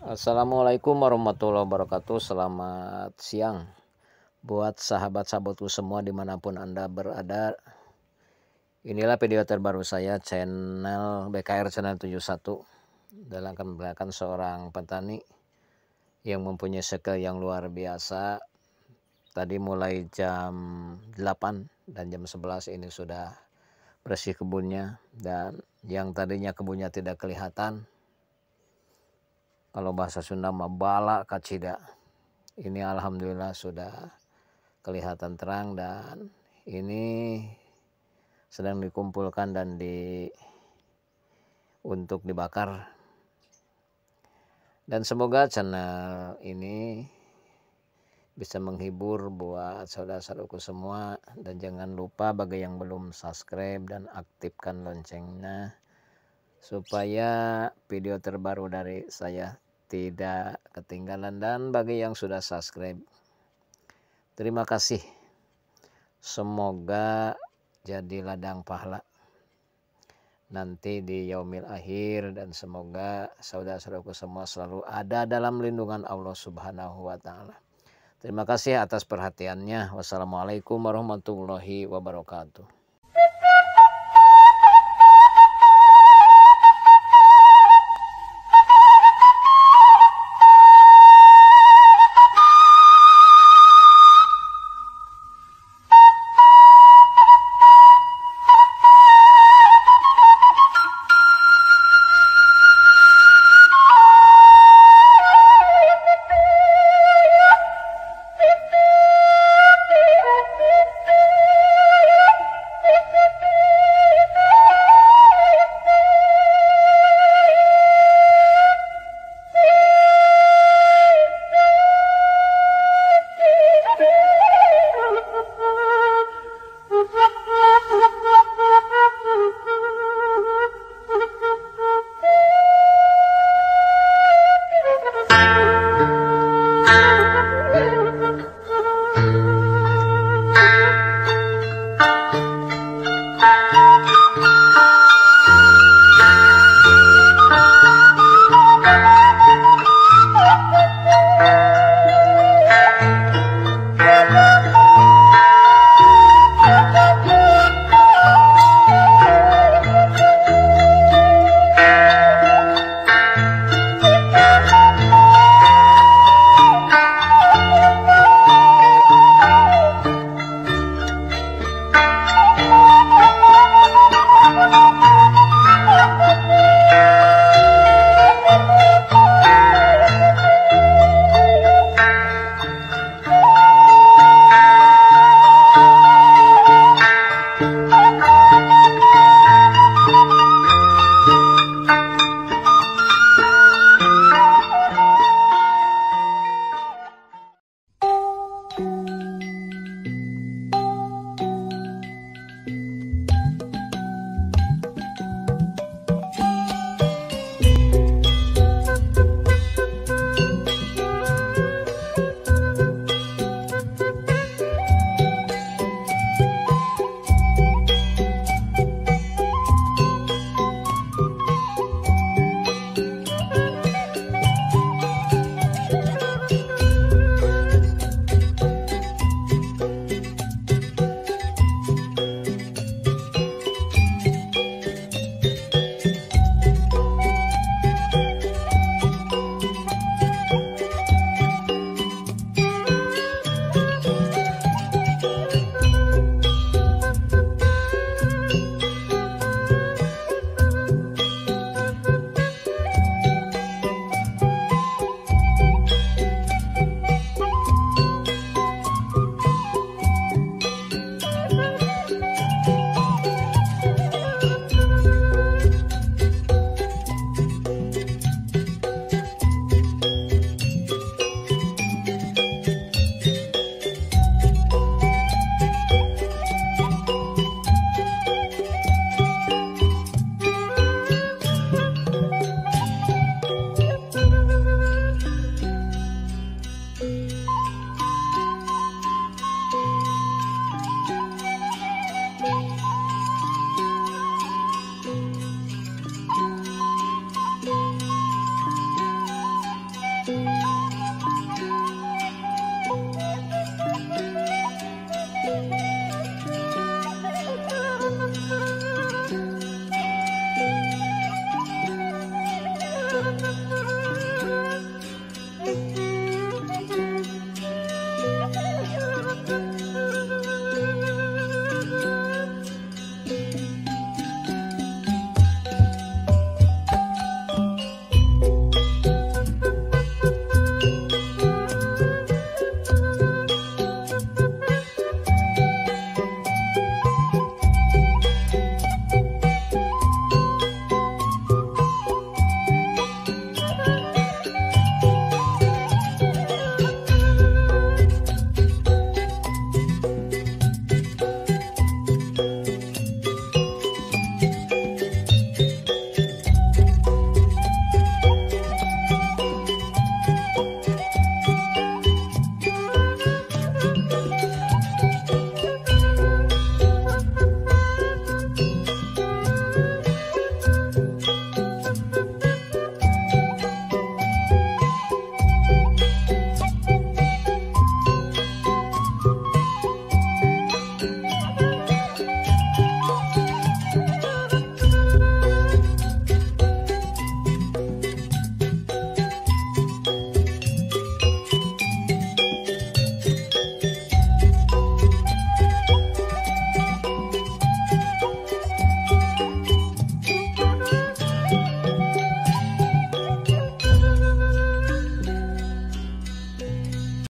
Assalamualaikum warahmatullahi wabarakatuh. Selamat siang buat sahabat-sahabatku semua dimanapun Anda berada. Inilah video terbaru saya, channel BKR channel 71, dalam akan memperlihatkan seorang petani yang mempunyai skill yang luar biasa. Tadi mulai jam 8 dan jam 11 ini sudah bersih kebunnya, dan yang tadinya kebunnya tidak kelihatan, kalau bahasa Sunda mah bala kacida, ini alhamdulillah sudah kelihatan terang, dan ini sedang dikumpulkan dan untuk dibakar. Dan semoga channel ini bisa menghibur buat saudara-saudaraku semua, dan jangan lupa bagi yang belum subscribe dan aktifkan loncengnya supaya video terbaru dari saya tidak ketinggalan. Dan bagi yang sudah subscribe, terima kasih, semoga jadi ladang pahala nanti di yaumil akhir, dan semoga saudara-saudaraku semua selalu ada dalam lindungan Allah Subhanahu wa Ta'ala. Terima kasih atas perhatiannya. Wassalamualaikum warahmatullahi wabarakatuh.